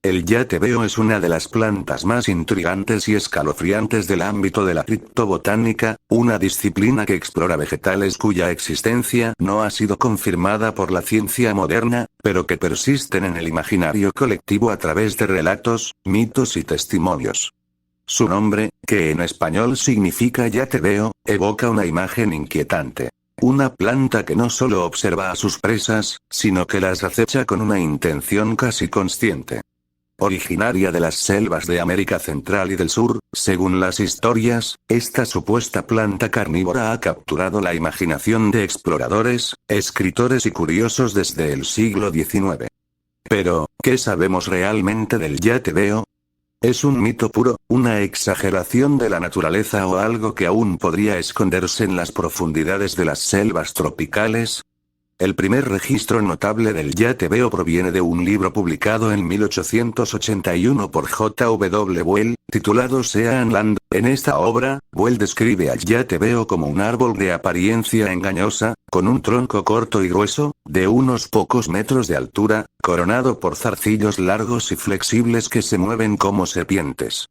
El yatebeo es una de las plantas más intrigantes y escalofriantes del ámbito de la criptobotánica, una disciplina que explora vegetales cuya existencia no ha sido confirmada por la ciencia moderna, pero que persisten en el imaginario colectivo a través de relatos, mitos y testimonios. Su nombre, que en español significa yatebeo, evoca una imagen inquietante. Una planta que no solo observa a sus presas, sino que las acecha con una intención casi consciente. Originaria de las selvas de América Central y del Sur, según las historias, esta supuesta planta carnívora ha capturado la imaginación de exploradores, escritores y curiosos desde el siglo XIX. Pero, ¿qué sabemos realmente del yatebeo? ¿Es un mito puro, una exageración de la naturaleza o algo que aún podría esconderse en las profundidades de las selvas tropicales? El primer registro notable del yatebeo proviene de un libro publicado en 1881 por J. W. Bell, titulado Sea and Land. En esta obra, Bell describe al yatebeo como un árbol de apariencia engañosa, con un tronco corto y grueso, de unos pocos metros de altura, coronado por zarcillos largos y flexibles que se mueven como serpientes.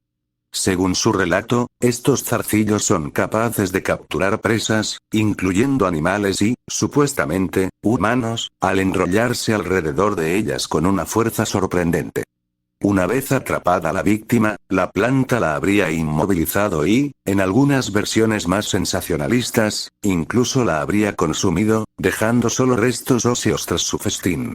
Según su relato, estos zarcillos son capaces de capturar presas, incluyendo animales y, supuestamente, humanos, al enrollarse alrededor de ellas con una fuerza sorprendente. Una vez atrapada la víctima, la planta la habría inmovilizado y, en algunas versiones más sensacionalistas, incluso la habría consumido, dejando solo restos óseos tras su festín.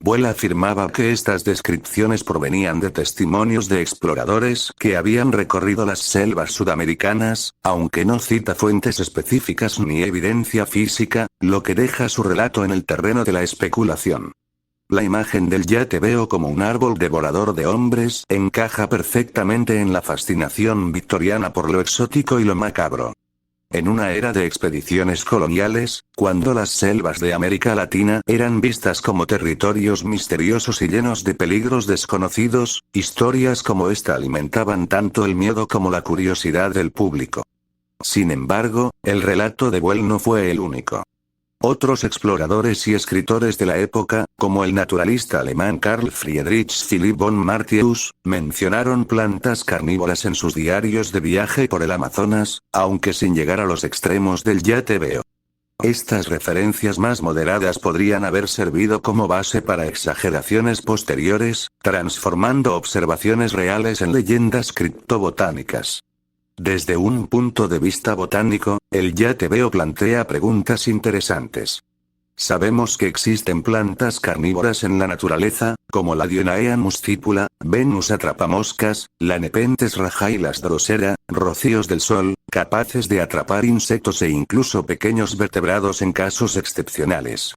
Bell afirmaba que estas descripciones provenían de testimonios de exploradores que habían recorrido las selvas sudamericanas, aunque no cita fuentes específicas ni evidencia física, lo que deja su relato en el terreno de la especulación. La imagen del yatebeo como un árbol devorador de hombres encaja perfectamente en la fascinación victoriana por lo exótico y lo macabro. En una era de expediciones coloniales, cuando las selvas de América Latina eran vistas como territorios misteriosos y llenos de peligros desconocidos, historias como esta alimentaban tanto el miedo como la curiosidad del público. Sin embargo, el relato de Bell no fue el único. Otros exploradores y escritores de la época, como el naturalista alemán Carl Friedrich Philipp von Martius, mencionaron plantas carnívoras en sus diarios de viaje por el Amazonas, aunque sin llegar a los extremos del yatebeo. Estas referencias más moderadas podrían haber servido como base para exageraciones posteriores, transformando observaciones reales en leyendas criptobotánicas. Desde un punto de vista botánico, el yatebeo plantea preguntas interesantes. Sabemos que existen plantas carnívoras en la naturaleza, como la Dionaea muscipula, Venus atrapamoscas, la Nepenthes raja y las Drosera, rocíos del sol, capaces de atrapar insectos e incluso pequeños vertebrados en casos excepcionales.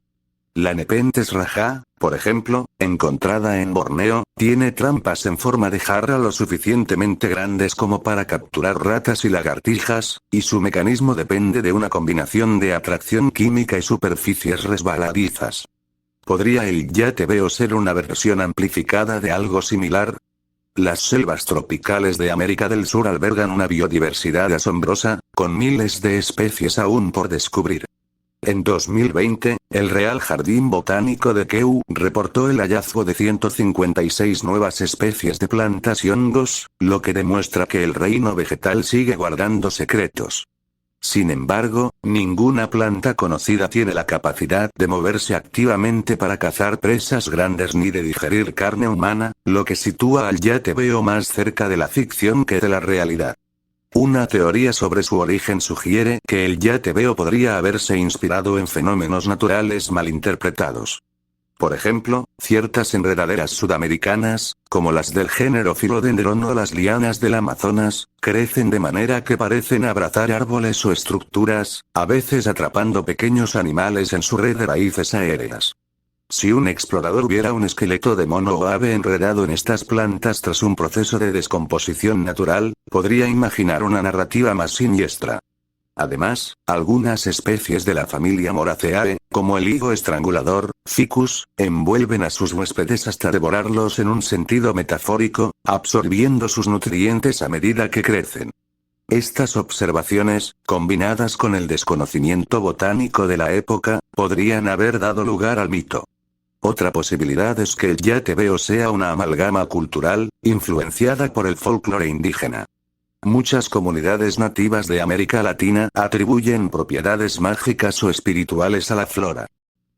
La Nepenthes raja, por ejemplo, encontrada en Borneo, tiene trampas en forma de jarra lo suficientemente grandes como para capturar ratas y lagartijas, y su mecanismo depende de una combinación de atracción química y superficies resbaladizas. ¿Podría el yatebeo ser una versión amplificada de algo similar? Las selvas tropicales de América del Sur albergan una biodiversidad asombrosa, con miles de especies aún por descubrir. En 2020, el Real Jardín Botánico de Kew reportó el hallazgo de 156 nuevas especies de plantas y hongos, lo que demuestra que el reino vegetal sigue guardando secretos. Sin embargo, ninguna planta conocida tiene la capacidad de moverse activamente para cazar presas grandes ni de digerir carne humana, lo que sitúa al yatebeo más cerca de la ficción que de la realidad. Una teoría sobre su origen sugiere que el yatebeo podría haberse inspirado en fenómenos naturales malinterpretados. Por ejemplo, ciertas enredaderas sudamericanas, como las del género Philodendron o las lianas del Amazonas, crecen de manera que parecen abrazar árboles o estructuras, a veces atrapando pequeños animales en su red de raíces aéreas. Si un explorador viera un esqueleto de mono o ave enredado en estas plantas tras un proceso de descomposición natural, podría imaginar una narrativa más siniestra. Además, algunas especies de la familia Moraceae, como el higo estrangulador, Ficus, envuelven a sus huéspedes hasta devorarlos en un sentido metafórico, absorbiendo sus nutrientes a medida que crecen. Estas observaciones, combinadas con el desconocimiento botánico de la época, podrían haber dado lugar al mito. Otra posibilidad es que el yatebeo sea una amalgama cultural, influenciada por el folclore indígena. Muchas comunidades nativas de América Latina atribuyen propiedades mágicas o espirituales a la flora.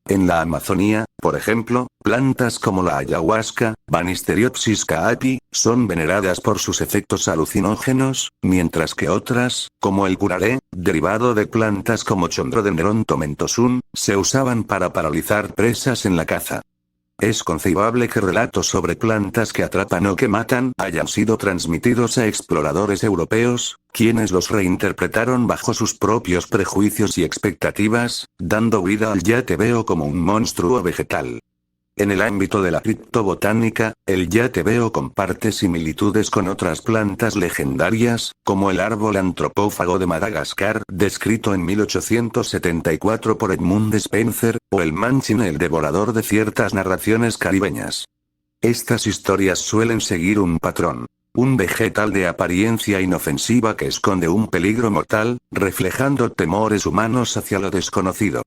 En la Amazonía, por ejemplo, plantas como la ayahuasca, Banisteriopsis caapi, son veneradas por sus efectos alucinógenos, mientras que otras, como el curaré, derivado de plantas como Chondrodendron tomentosum, se usaban para paralizar presas en la caza. Es concebible que relatos sobre plantas que atrapan o que matan hayan sido transmitidos a exploradores europeos, quienes los reinterpretaron bajo sus propios prejuicios y expectativas, dando vida al yatebeo como un monstruo vegetal. En el ámbito de la criptobotánica, el yatebeo comparte similitudes con otras plantas legendarias, como el árbol antropófago de Madagascar, descrito en 1874 por Edmund Spencer, o el manchin el devorador de ciertas narraciones caribeñas. Estas historias suelen seguir un patrón. Un vegetal de apariencia inofensiva que esconde un peligro mortal, reflejando temores humanos hacia lo desconocido.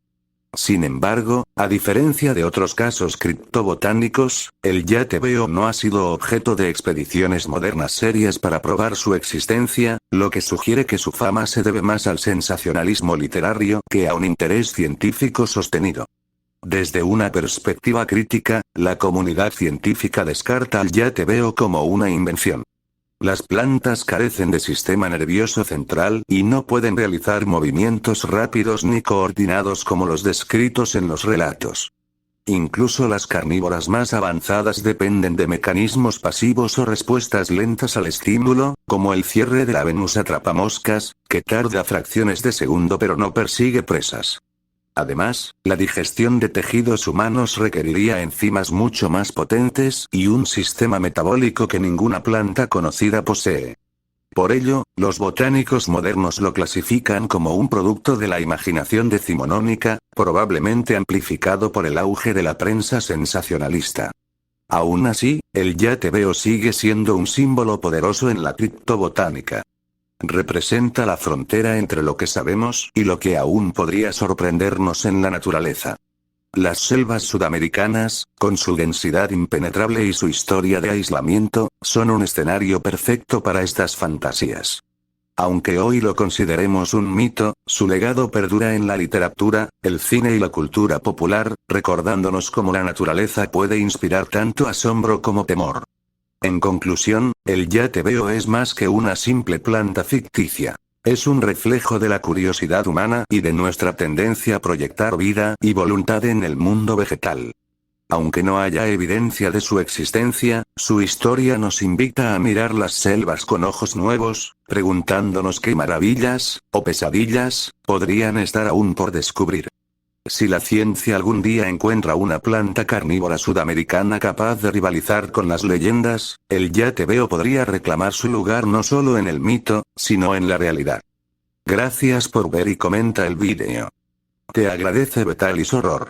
Sin embargo, a diferencia de otros casos criptobotánicos, el yatebeo no ha sido objeto de expediciones modernas serias para probar su existencia, lo que sugiere que su fama se debe más al sensacionalismo literario que a un interés científico sostenido. Desde una perspectiva crítica, la comunidad científica descarta al yatebeo como una invención. Las plantas carecen de sistema nervioso central y no pueden realizar movimientos rápidos ni coordinados como los descritos en los relatos. Incluso las carnívoras más avanzadas dependen de mecanismos pasivos o respuestas lentas al estímulo, como el cierre de la Venus atrapamoscas, que tarda fracciones de segundo pero no persigue presas. Además, la digestión de tejidos humanos requeriría enzimas mucho más potentes y un sistema metabólico que ninguna planta conocida posee. Por ello, los botánicos modernos lo clasifican como un producto de la imaginación decimonónica, probablemente amplificado por el auge de la prensa sensacionalista. Aún así, el yatebeo sigue siendo un símbolo poderoso en la criptobotánica. Representa la frontera entre lo que sabemos y lo que aún podría sorprendernos en la naturaleza. Las selvas sudamericanas, con su densidad impenetrable y su historia de aislamiento, son un escenario perfecto para estas fantasías. Aunque hoy lo consideremos un mito, su legado perdura en la literatura, el cine y la cultura popular, recordándonos cómo la naturaleza puede inspirar tanto asombro como temor. En conclusión, el yatebeo es más que una simple planta ficticia. Es un reflejo de la curiosidad humana y de nuestra tendencia a proyectar vida y voluntad en el mundo vegetal. Aunque no haya evidencia de su existencia, su historia nos invita a mirar las selvas con ojos nuevos, preguntándonos qué maravillas, o pesadillas, podrían estar aún por descubrir. Si la ciencia algún día encuentra una planta carnívora sudamericana capaz de rivalizar con las leyendas, el yatebeo podría reclamar su lugar no solo en el mito, sino en la realidad. Gracias por ver y comenta el vídeo. Te agradece Betalis Horror.